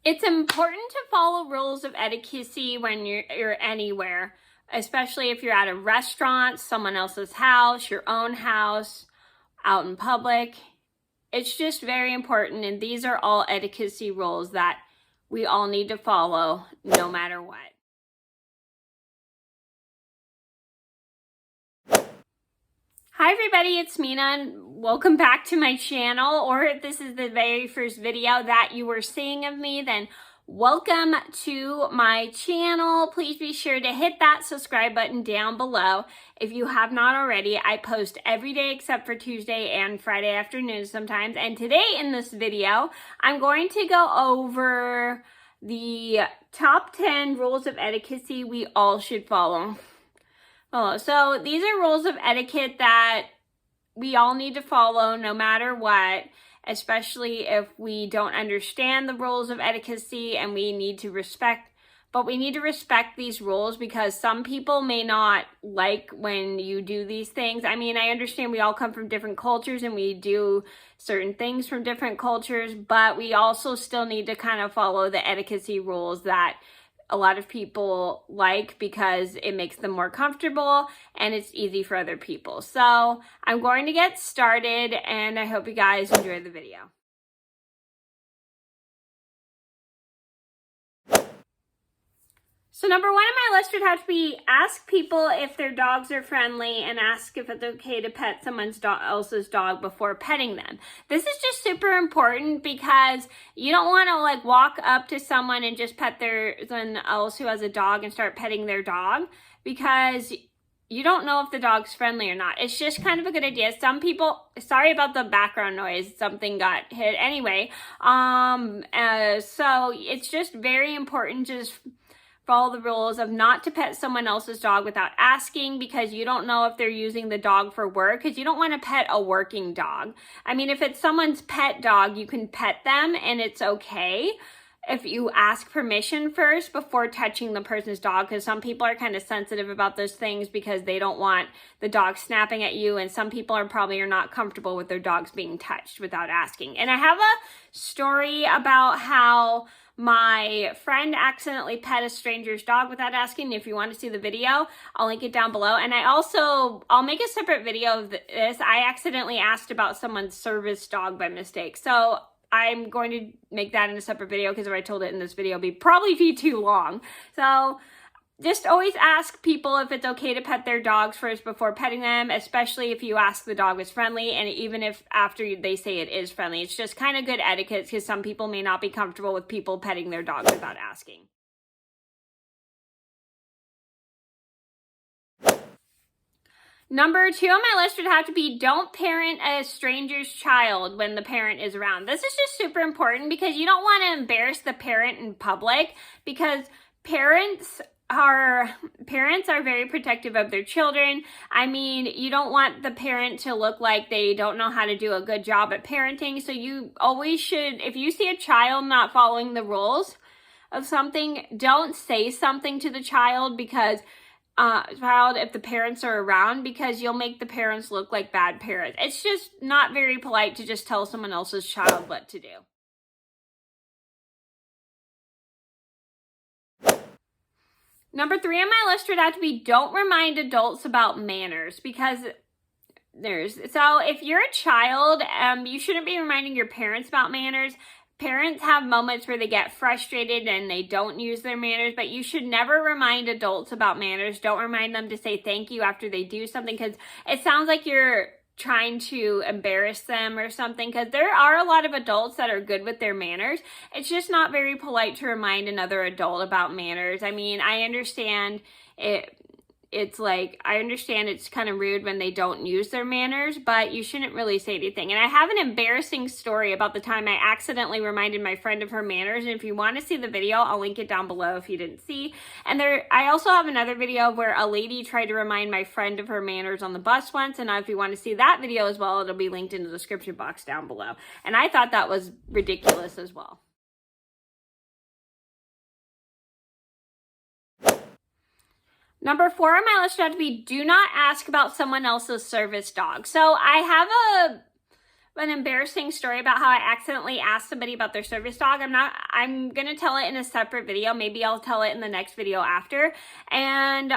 It's important to follow rules of etiquette when you're anywhere, especially if you're at a restaurant, someone else's house, your own house, out in public. It's just very important, and these are all etiquette rules that we all need to follow no matter what. Hi everybody, it's Mena and welcome back to my channel, or if this is the very first video that you were seeing of me, then welcome to my channel. Please be sure to hit that subscribe button down below if you have not already. I post every day except for Tuesday and Friday afternoons sometimes, and today in this video I'm going to go over the top 10 rules of etiquette we all should follow. So these are rules of etiquette that we all need to follow no matter what, especially if we don't understand the rules of etiquette and we need to respect these rules because some people may not like when you do these things. I mean, I understand we all come from different cultures and we do certain things from different cultures, but we also still need to kind of follow the etiquette rules that a lot of people like because it makes them more comfortable and it's easy for other people. So I'm going to get started and I hope you guys enjoy the video. So number one on my list would have to be ask people if their dogs are friendly and ask if it's okay to pet someone else's dog before petting them. This is just super important because you don't want to like walk up to someone and just pet someone else who has a dog and start petting their dog because you don't know if the dog's friendly or not. It's just kind of a good idea. Some people, sorry about the background noise, something got hit anyway. So it's just very important to just follow the rules of not to pet someone else's dog without asking because you don't know if they're using the dog for work because you don't want to pet a working dog. I mean, if it's someone's pet dog, you can pet them and it's okay if you ask permission first before touching the person's dog because some people are kind of sensitive about those things because they don't want the dog snapping at you, and some people are not comfortable with their dogs being touched without asking. And I have a story about how my friend accidentally pet a stranger's dog without asking. If you want to see the video, I'll link it down below. And I'll make a separate video of this. I accidentally asked about someone's service dog by mistake. So I'm going to make that in a separate video because if I told it in this video, it'd probably be too long. So just always ask people if it's okay to pet their dogs first before petting them, especially if you ask the dog is friendly, and even if after they say it is friendly. It's just kind of good etiquette because some people may not be comfortable with people petting their dogs without asking. Number 2 on my list would have to be don't parent a stranger's child when the parent is around. This is just super important because you don't want to embarrass the parent in public because parents are very protective of their children. I mean, you don't want the parent to look like they don't know how to do a good job at parenting. So you always should, if you see a child not following the rules of something, don't say something to the child because if the parents are around, because you'll make the parents look like bad parents. It's just not very polite to just tell someone else's child what to do. Number 3 on my list would have to be don't remind adults about manners because so if you're a child, you shouldn't be reminding your parents about manners. Parents have moments where they get frustrated and they don't use their manners, but you should never remind adults about manners. Don't remind them to say thank you after they do something because it sounds like you're trying to embarrass them or something, because there are a lot of adults that are good with their manners. It's just not very polite to remind another adult about manners. I mean, I understand it's kind of rude when they don't use their manners, but you shouldn't really say anything. And I have an embarrassing story about the time I accidentally reminded my friend of her manners. And if you want to see the video, I'll link it down below if you didn't see. And I also have another video where a lady tried to remind my friend of her manners on the bus once. And if you want to see that video as well, it'll be linked in the description box down below. And I thought that was ridiculous as well. Number 4 on my list would have to be do not ask about someone else's service dog. So I have an embarrassing story about how I accidentally asked somebody about their service dog. I'm going to tell it in a separate video. Maybe I'll tell it in the next video after. And,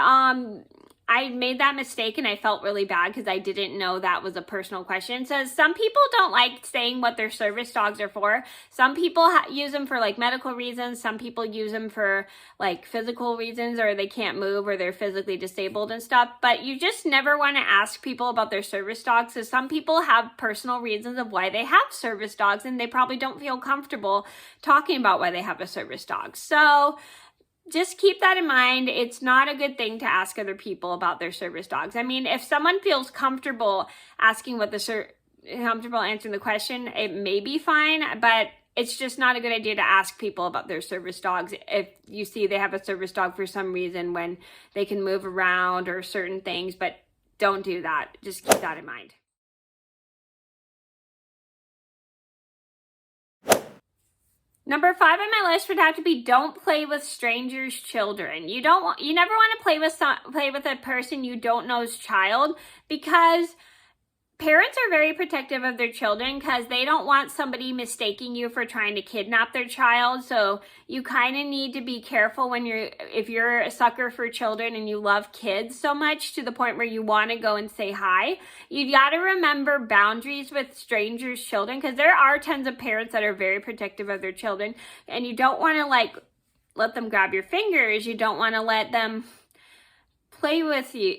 I made that mistake and I felt really bad because I didn't know that was a personal question. So some people don't like saying what their service dogs are for. Some people use them for like medical reasons. Some people use them for like physical reasons, or they can't move or they're physically disabled and stuff. But you just never want to ask people about their service dogs. So some people have personal reasons of why they have service dogs and they probably don't feel comfortable talking about why they have a service dog. So just keep that in mind. It's not a good thing to ask other people about their service dogs. I mean, if someone feels comfortable asking comfortable answering the question, it may be fine, but it's just not a good idea to ask people about their service dogs if you see they have a service dog for some reason when they can move around or certain things, but don't do that. Just keep that in mind. Number 5 on my list would have to be don't play with strangers' children. You never want to play with a person you don't know's child, because parents are very protective of their children because they don't want somebody mistaking you for trying to kidnap their child. So you kind of need to be careful if you're a sucker for children and you love kids so much to the point where you want to go and say hi. You got to remember boundaries with strangers' children, because there are tons of parents that are very protective of their children, and you don't want to let them grab your fingers. You don't want to let them play with you.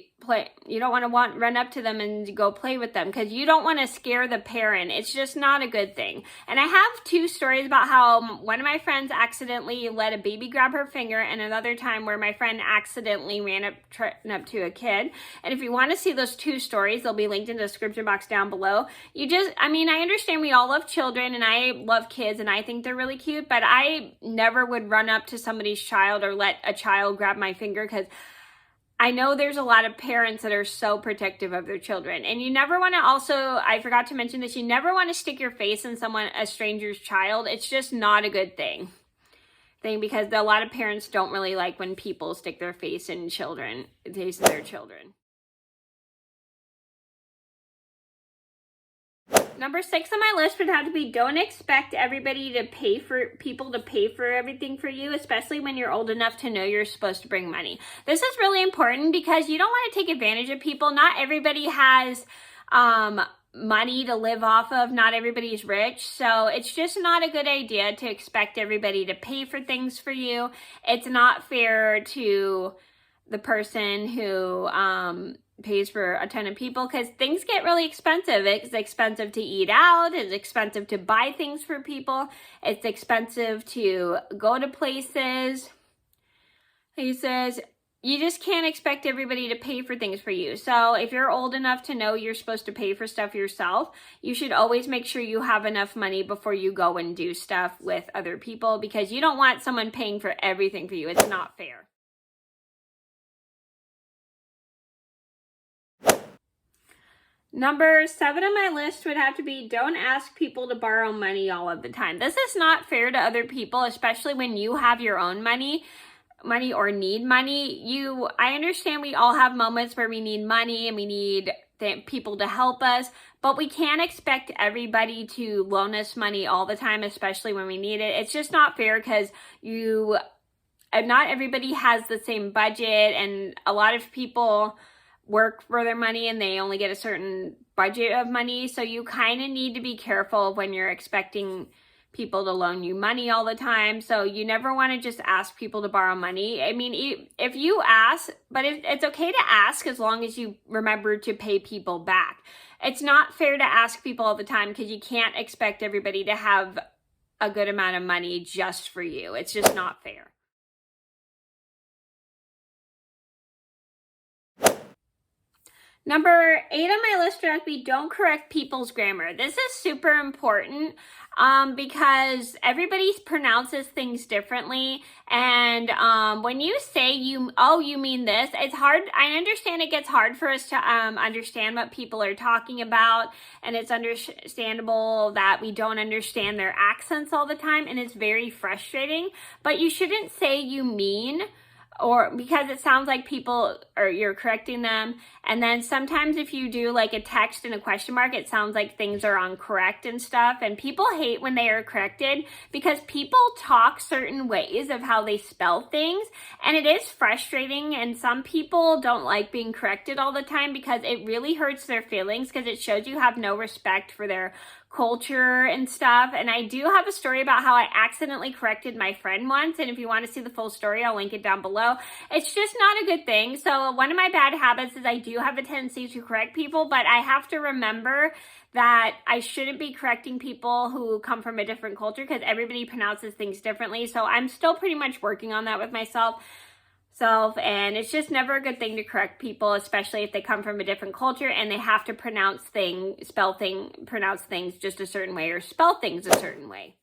You don't want to run up to them and go play with them, because you don't want to scare the parent. It's just not a good thing. And I have 2 stories about how one of my friends accidentally let a baby grab her finger, and another time where my friend accidentally ran up to a kid. And if you want to see those 2 stories, they'll be linked in the description box down below. I understand we all love children, and I love kids, and I think they're really cute, but I never would run up to somebody's child or let a child grab my finger, because I know there's a lot of parents that are so protective of their children. And you never want to I forgot to mention this, you never want to stick your face in a stranger's child. It's just not a good thing, because a lot of parents don't really like when people stick their face in their children. Number 6 on my list would have to be don't expect people to pay for everything for you, especially when you're old enough to know you're supposed to bring money. This is really important because you don't want to take advantage of people. Not everybody has money to live off of. Not everybody's rich. So it's just not a good idea to expect everybody to pay for things for you. It's not fair to the person who pays for a ton of people, because things get really expensive. It's expensive to eat out. It's expensive to buy things for people. It's expensive to go to places. He says you just can't expect everybody to pay for things for you. So if you're old enough to know you're supposed to pay for stuff yourself, you should always make sure you have enough money before you go and do stuff with other people, because you don't want someone paying for everything for you. It's not fair. Number 7 on my list would have to be don't ask people to borrow money all of the time. This is not fair to other people, especially when you have your own money or need money. I understand we all have moments where we need money and we need people to help us, but we can't expect everybody to loan us money all the time, especially when we need it. It's just not fair, because not everybody has the same budget, and a lot of people work for their money and they only get a certain budget of money. So you kind of need to be careful when you're expecting people to loan you money all the time. So you never want to just ask people to borrow money. I mean, if you ask, but it's okay to ask as long as you remember to pay people back. It's not fair to ask people all the time, because you can't expect everybody to have a good amount of money just for you. It's just not fair. Number 8 on my list would be don't correct people's grammar. This is super important because everybody pronounces things differently. And when you say you mean this, it's hard. I understand it gets hard for us to understand what people are talking about. And it's understandable that we don't understand their accents all the time. And it's very frustrating. But you shouldn't say you mean or because it sounds like people, or you're correcting them. And then sometimes if you do like a text and a question mark, it sounds like things are incorrect and stuff. And people hate when they are corrected because people talk certain ways of how they spell things. And it is frustrating. And some people don't like being corrected all the time because it really hurts their feelings, because it shows you have no respect for their culture and stuff. And I do have a story about how I accidentally corrected my friend once, and if you want to see the full story, I'll link it down below. It's just not a good thing. So one of my bad habits is I do have a tendency to correct people, but I have to remember that I shouldn't be correcting people who come from a different culture, because everybody pronounces things differently. So I'm still pretty much working on that with myself. And it's just never a good thing to correct people, especially if they come from a different culture and they have to pronounce things just a certain way, or spell things a certain way.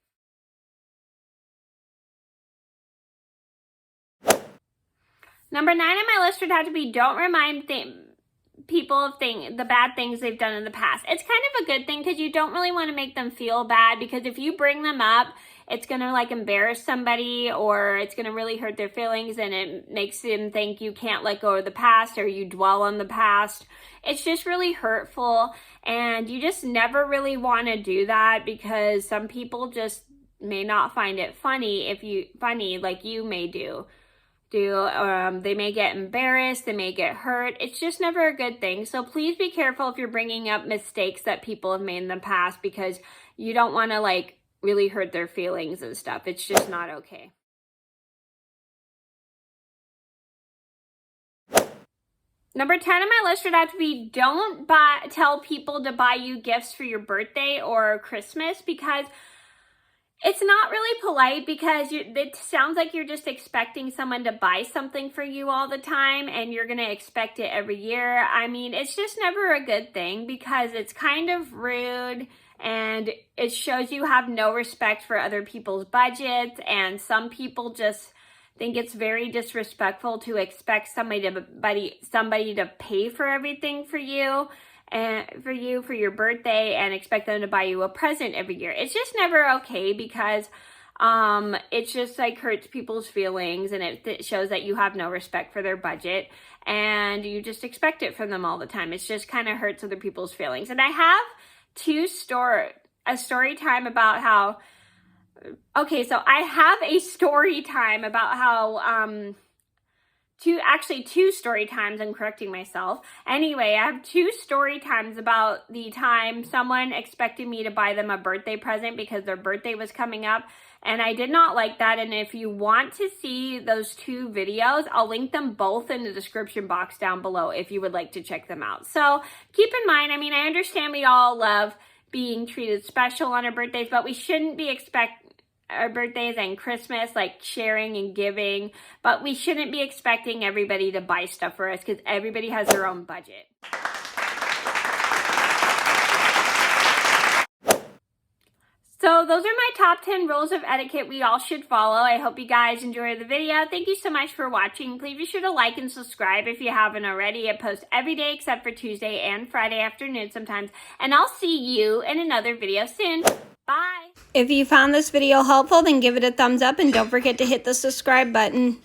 Number 9 on my list would have to be, don't remind people of the bad things they've done in the past. It's kind of a good thing, because you don't really want to make them feel bad, because if you bring them up, it's going to like embarrass somebody, or it's going to really hurt their feelings, and it makes them think you can't let go of the past, or you dwell on the past. It's just really hurtful, and you just never really want to do that, because some people just may not find it funny like you may do. They may get embarrassed, they may get hurt. It's just never a good thing. So please be careful if you're bringing up mistakes that people have made in the past, because you don't want to like really hurt their feelings and stuff. It's just not okay. Number 10 on my list would have to be, don't tell people to buy you gifts for your birthday or Christmas, because it's not really polite, because it sounds like you're just expecting someone to buy something for you all the time, and you're going to expect it every year. I mean, it's just never a good thing, because it's kind of rude, and it shows you have no respect for other people's budgets, and some people just think it's very disrespectful to expect somebody to pay for everything for you. And for your birthday, and expect them to buy you a present every year. It's just never okay, because it just like hurts people's feelings, and it shows that you have no respect for their budget, and you just expect it from them all the time. It just kind of hurts other people's feelings. And I have a story time about how two story times. I'm correcting myself. Anyway, I have 2 story times about the time someone expected me to buy them a birthday present because their birthday was coming up, and I did not like that. And if you want to see those 2 videos, I'll link them both in the description box down below if you would like to check them out. So keep in mind, I mean, I understand we all love being treated special on our birthdays, but we shouldn't be our birthdays and Christmas, like sharing and giving, but we shouldn't be expecting everybody to buy stuff for us, because everybody has their own budget. So those are my top 10 rules of etiquette we all should follow. I hope you guys enjoyed the video. Thank you so much for watching. Please be sure to like and subscribe if you haven't already. I post every day except for Tuesday and Friday afternoon sometimes. And I'll see you in another video soon. Bye. If you found this video helpful, then give it a thumbs up, and don't forget to hit the subscribe button.